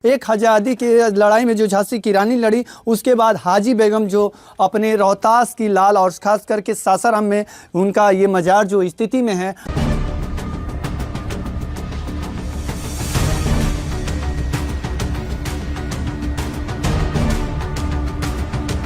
एक आज़ादी की लड़ाई में जो झांसी की रानी लड़ी, उसके बाद हाजी बेगम जो अपने रोहतास की लाल और खास करके सासाराम में उनका ये मज़ार जो स्थिति में है।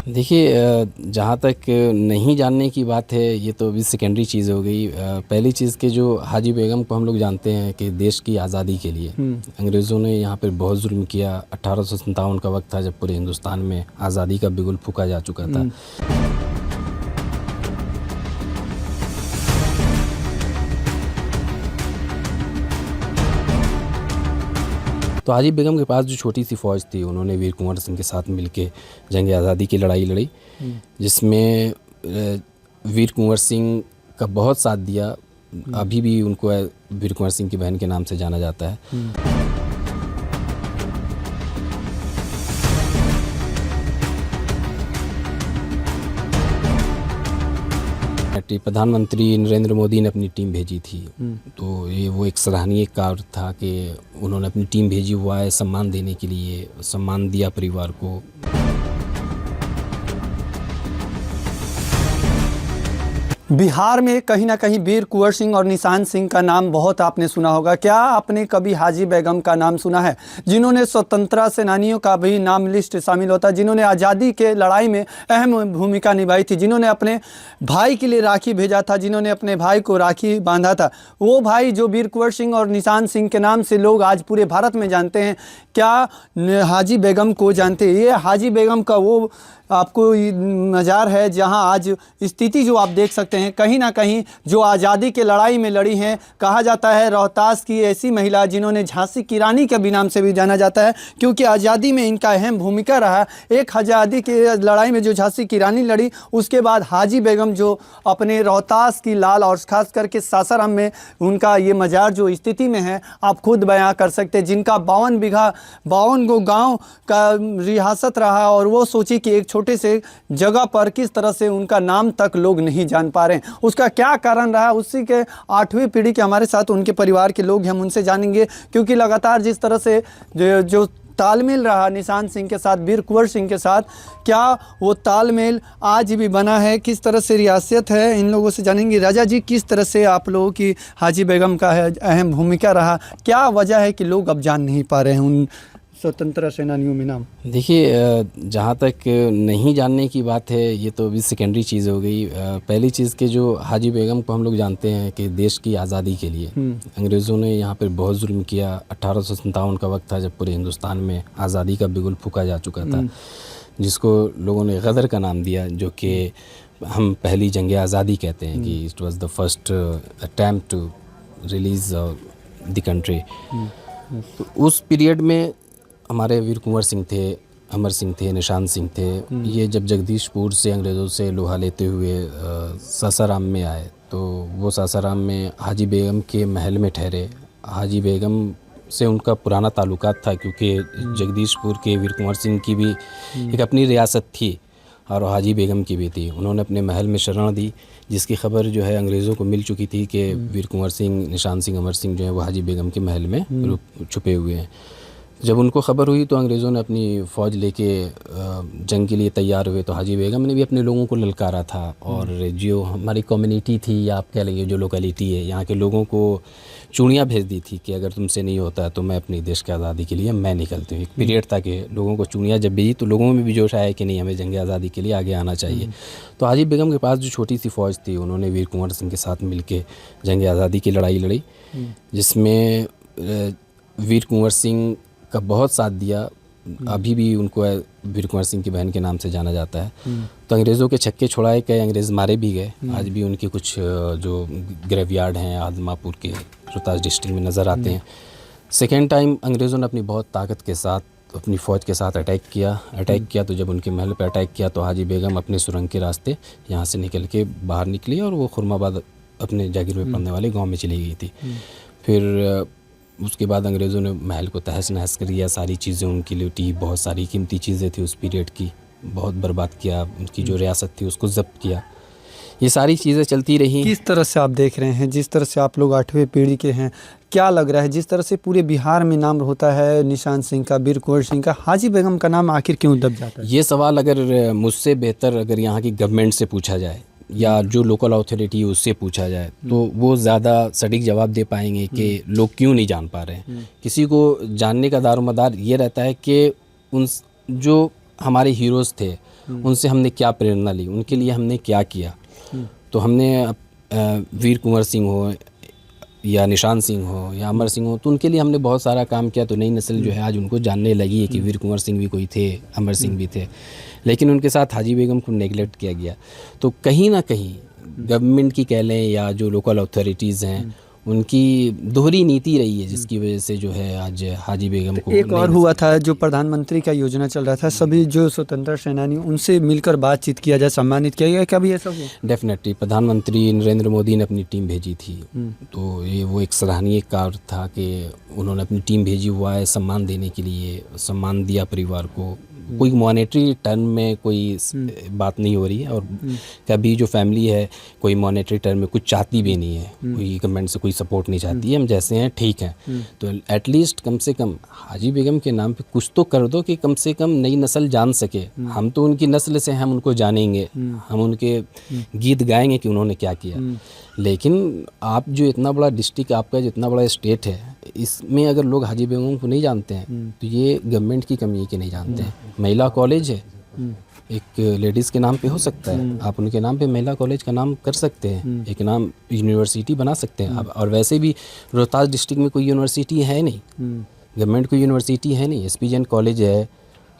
देखिए, जहाँ तक नहीं जानने की बात है ये तो अभी सेकेंडरी चीज़ हो गई। पहली चीज़ कि जो हाजी बेगम को हम लोग जानते हैं कि देश की आज़ादी के लिए अंग्रेज़ों ने यहाँ पर बहुत जुल्म किया। 1857 का वक्त था जब पूरे हिंदुस्तान में आज़ादी का बिगुल फूंका जा चुका था। तो हाजी बेगम के पास जो छोटी सी फ़ौज थी, उन्होंने वीर कुंवर सिंह के साथ मिलके जंग आज़ादी की लड़ाई लड़ी, जिसमें वीर कुंवर सिंह का बहुत साथ दिया। अभी भी उनको वीर कुंवर सिंह की बहन के नाम से जाना जाता है। प्रधानमंत्री नरेंद्र मोदी ने अपनी टीम भेजी थी, तो ये वो एक सराहनीय कार्य था कि उन्होंने अपनी टीम भेजी हुआ है सम्मान देने के लिए, सम्मान दिया परिवार को। बिहार में कहीं ना कहीं वीर कुंवर सिंह और निशान सिंह का नाम बहुत आपने सुना होगा। क्या आपने कभी हाजी बेगम का नाम सुना है, जिन्होंने स्वतंत्रता सेनानियों का भी नाम लिस्ट शामिल होता है, जिन्होंने आज़ादी के लड़ाई में अहम भूमिका निभाई थी, जिन्होंने अपने भाई के लिए राखी भेजा था, जिन्होंने अपने भाई को राखी बांधा था। वो भाई जो वीर कुंवर सिंह और निशान सिंह के नाम से लोग आज पूरे भारत में जानते हैं, क्या हाजी बेगम को जानते हैं? ये हाजी बेगम का वो आपको मज़ार है जहां आज स्थिति जो आप देख सकते हैं, कहीं ना कहीं जो आज़ादी के लड़ाई में लड़ी हैं। कहा जाता है रोहतास की ऐसी महिला जिन्होंने झांसी की रानी के भी नाम से भी जाना जाता है, क्योंकि आज़ादी में इनका अहम भूमिका रहा। एक आज़ादी की लड़ाई में जो झांसी की रानी लड़ी, उसके बाद हाजी बेगम जो अपने रोहतास की लाल और ख़ास करके सासाराम में उनका ये मज़ार जो स्थिति में है, आप खुद बयां कर सकते हैं। जिनका 52 गो गाँव का रियासत रहा, और वो सोची कि एक छोटे से जगह पर किस तरह से उनका नाम तक लोग नहीं जान पा रहे हैं। उसका क्या कारण रहा, उसी के 8वीं पीढ़ी के हमारे साथ उनके परिवार के लोग हैं, हम उनसे जानेंगे। क्योंकि लगातार जिस तरह से जो तालमेल रहा निशान सिंह के साथ, वीर कुंवर सिंह के साथ, क्या वो तालमेल आज भी बना है, किस तरह से रियासत है, इन लोगों से जानेंगे। राजा जी, किस तरह से आप लोगों की हाजी बेगम का है अहम भूमिका रहा, क्या वजह है कि लोग अब जान नहीं पा रहे हैं उन स्वतंत्रता सेनानियों में नाम? देखिए, जहाँ तक नहीं जानने की बात है ये तो अभी सेकेंडरी चीज़ हो गई। पहली चीज़ कि जो हाजी बेगम को हम लोग जानते हैं कि देश की आज़ादी के लिए अंग्रेज़ों ने यहाँ पर बहुत जुल्म किया। 1857 का वक्त था जब पूरे हिंदुस्तान में आज़ादी का बिगुल फूंका जा चुका था, जिसको लोगों ने गदर का नाम दिया, जो कि हम पहली जंग आज़ादी कहते हैं कि it was the first attempt to release the country. तो उस पीरियड में हमारे वीर कुंवर सिंह थे, अमर सिंह थे, निशान सिंह थे। ये जब जगदीशपुर से अंग्रेज़ों से लोहा लेते हुए सासाराम में आए, तो वो सासाराम में हाजी बेगम के महल में ठहरे। हाजी बेगम से उनका पुराना ताल्लुकात था, क्योंकि जगदीशपुर के वीर कुंवर सिंह की भी एक अपनी रियासत थी और हाजी बेगम की भी थी। उन्होंने अपने महल में शरण दी, जिसकी खबर जो है अंग्रेज़ों को मिल चुकी थी कि वीर कुंवर सिंह, निशान सिंह, अमर सिंह जो है वो हाजी बेगम के महल में छुपे हुए हैं। जब उनको खबर हुई तो अंग्रेज़ों ने अपनी फ़ौज लेके जंग के लिए तैयार हुए। तो हाजी बेगम ने भी अपने लोगों को ललकारा था, और जो हमारी कम्युनिटी थी, या आप कह लेंगे जो लोकेलिटी है, यहाँ के लोगों को चूड़ियाँ भेज दी थी कि अगर तुमसे नहीं होता तो मैं अपनी देश की आज़ादी के लिए मैं निकलती हूँ। एक पीरियड था कि लोगों को चूड़ियाँ जब भेजी तो लोगों में भी जोश आया कि नहीं, हमें जंग आज़ादी के लिए आगे आना चाहिए। तो हाजी बेगम के पास जो छोटी सी फ़ौज थी, उन्होंने वीर कुंवर सिंह के साथ मिल के जंग आज़ादी की लड़ाई लड़ी, जिसमें वीर कुंवर सिंह का बहुत साथ दिया। अभी भी उनको वीर कुंवर सिंह की बहन के नाम से जाना जाता है। तो अंग्रेज़ों के छक्के छुड़ाए गए, अंग्रेज़ मारे भी गए। आज भी उनके कुछ जो ग्रेवयार्ड हैं आदमापुर के रोहतास डिस्ट्रिक्ट में नज़र आते हैं। सेकेंड टाइम अंग्रेज़ों ने अपनी बहुत ताकत के साथ अपनी फ़ौज के साथ अटैक किया। तो जब उनके महल पर अटैक किया तो हाजी बेगम अपने सुरंग के रास्ते यहाँ से निकल के बाहर निकली और वो खुरमाबाद अपने जागीर में पड़ने वाले गाँव में चली गई थी। फिर उसके बाद अंग्रेज़ों ने महल को तहस नहस कर दिया, सारी चीज़ें उनकी लूटी, बहुत सारी कीमती चीज़ें थी उस पीरियड की, बहुत बर्बाद किया। उनकी जो रियासत थी उसको ज़ब्त किया। ये सारी चीज़ें चलती रही। किस तरह से आप देख रहे हैं, जिस तरह से आप लोग 8वीं पीढ़ी के हैं, क्या लग रहा है जिस तरह से पूरे बिहार में नाम होता है निशान सिंह का, वीर कुंवर सिंह का, हाजी बेगम का नाम आखिर क्यों दब जाता है? ये सवाल अगर मुझसे बेहतर अगर यहाँ की गवर्नमेंट से पूछा जाए या जो लोकल अथॉरिटी है उससे पूछा जाए तो वो ज़्यादा सटीक जवाब दे पाएंगे कि लोग क्यों नहीं जान पा रहे हैं। किसी को जानने का दारोमदार ये रहता है कि उन जो हमारे हीरोज़ थे उनसे हमने क्या प्रेरणा ली, उनके लिए हमने क्या किया। तो हमने वीर कुंवर सिंह हो या निशान सिंह हो या अमर सिंह हो, तो उनके लिए हमने बहुत सारा काम किया। तो नई नस्ल जो है आज उनको जानने लगी है कि वीर कुंवर सिंह भी कोई थे, अमर सिंह भी थे, लेकिन उनके साथ हाजी बेगम को नेगलेक्ट किया गया। तो कहीं ना कहीं गवर्नमेंट की कह लें या जो लोकल अथॉरिटीज़ हैं उनकी दोहरी नीति रही है, जिसकी वजह से जो है आज हाजी बेगम को एक और हुआ था जो प्रधानमंत्री का योजना चल रहा था, सभी जो स्वतंत्रता सेनानी उनसे मिलकर बातचीत किया जाए, सम्मानित किया गया, कभी ऐसा हुआ? डेफिनेटली प्रधानमंत्री नरेंद्र मोदी ने अपनी टीम भेजी थी। तो ये वो एक सराहनीय कार्य था कि उन्होंने अपनी टीम भेजी हुआ है सम्मान देने के लिए, सम्मान दिया परिवार को। कोई मॉनेटरी टर्म में कोई बात नहीं हो रही है, और कभी जो फैमिली है कोई मॉनेटरी टर्म में कुछ चाहती भी नहीं है, कोई गवर्नमेंट से कोई सपोर्ट नहीं चाहती है। हम जैसे हैं ठीक हैं, तो एटलीस्ट कम से कम हाजी बेगम के नाम पे कुछ तो कर दो कि कम से कम नई नस्ल जान सके। हम तो उनकी नस्ल से हम उनको जानेंगे, हम उनके गीत गाएंगे कि उन्होंने क्या किया। लेकिन आप जो इतना बड़ा डिस्ट्रिक्ट आपका, जितना बड़ा स्टेट है, इसमें अगर लोग हाजी बेगम को नहीं जानते हैं तो ये गवर्नमेंट की कमी है कि नहीं जानते हैं। महिला कॉलेज है, एक लेडीज़ के नाम पे हो सकता है, आप उनके नाम पे महिला कॉलेज का नाम कर सकते हैं, एक नाम यूनिवर्सिटी बना सकते हैं। अब और वैसे भी रोहतास डिस्ट्रिक्ट में कोई यूनिवर्सिटी है नहीं, गवर्नमेंट कोई यूनिवर्सिटी है नहीं। SPGN कॉलेज है,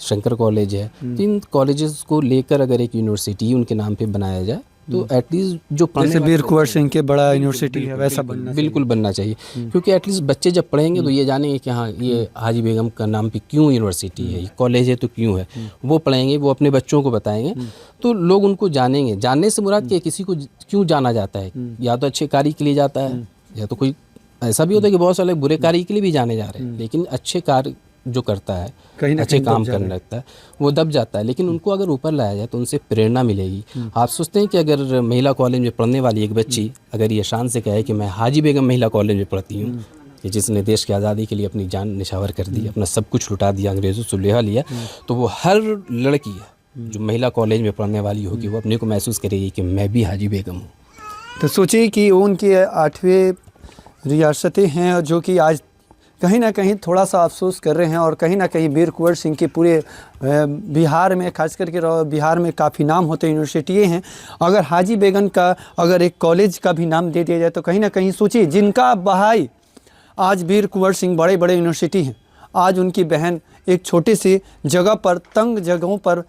शंकर कॉलेज है, तो इन कॉलेजेस को लेकर अगर एक यूनिवर्सिटी उनके नाम पे बनाया जाए तो एटलीस्ट जो जैसे वीर कुंवर सिंह के बड़ा यूनिवर्सिटी है वैसा बिल्कुल बनना चाहिए। क्योंकि एटलीस्ट बच्चे जब पढ़ेंगे तो ये जानेंगे कि हाँ ये हाजी बेगम का नाम पे क्यों यूनिवर्सिटी है, ये कॉलेज है तो क्यों है, वो पढ़ेंगे, वो अपने बच्चों को बताएंगे तो लोग उनको जानेंगे। जानने से मुराद क्या, किसी को क्यों जाना जाता है, या तो अच्छे कार्य के लिए जाता है, या तो कोई ऐसा भी होता है कि बहुत सारे बुरे कार्य के लिए भी जाने जा रहे हैं, लेकिन अच्छे कार्य जो करता है, अच्छे काम करने लगता है, वो दब जाता है। लेकिन उनको अगर ऊपर लाया जाए तो उनसे प्रेरणा मिलेगी। आप सोचते हैं कि अगर महिला कॉलेज में पढ़ने वाली एक बच्ची अगर ये शान से कहे कि मैं हाजी बेगम महिला कॉलेज में पढ़ती हूँ, कि जिसने देश की आज़ादी के लिए अपनी जान निछावर कर दी, अपना सब कुछ लुटा दिया, अंग्रेज़ों से सुलेहा लिया, तो वो हर लड़की है जो महिला कॉलेज में पढ़ने वाली होगी वो अपने को महसूस करेगी कि मैं भी हाजी बेगम हूँ। तो सोचिए कि उनकी 8वीं रियासतें हैं जो कि आज कहीं ना कहीं थोड़ा सा अफसोस कर रहे हैं, और कहीं ना कहीं वीर कुंवर सिंह के पूरे बिहार में, खास करके बिहार में काफ़ी नाम होते यूनिवर्सिटियाँ हैं। अगर हाजी बेगम का अगर एक कॉलेज का भी नाम दे दिया जाए तो कहीं ना कहीं सोचिए, जिनका भाई आज वीर कुंवर सिंह बड़े बड़े यूनिवर्सिटी हैं, आज उनकी बहन एक छोटे से जगह पर, तंग जगहों पर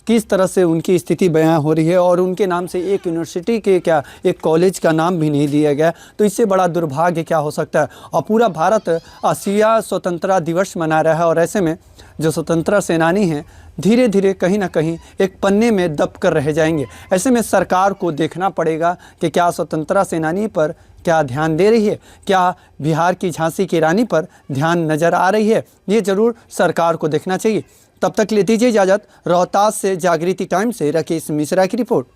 किस तरह से उनकी स्थिति बयां हो रही है, और उनके नाम से एक यूनिवर्सिटी के क्या एक कॉलेज का नाम भी नहीं दिया गया, तो इससे बड़ा दुर्भाग्य क्या हो सकता है। और पूरा भारत 80वां स्वतंत्रता दिवस मना रहा है, और ऐसे में जो स्वतंत्रता सेनानी हैं धीरे धीरे कहीं ना कहीं एक पन्ने में दब कर रह जाएंगे। ऐसे में सरकार को देखना पड़ेगा कि क्या स्वतंत्रता सेनानी पर क्या ध्यान दे रही है, क्या बिहार की झांसी की रानी पर ध्यान नज़र आ रही है, ये ज़रूर सरकार को देखना चाहिए। तब तक ले दीजिए इजाज़त। रोहतास से जागृति टाइम से राकेश मिश्रा की रिपोर्ट।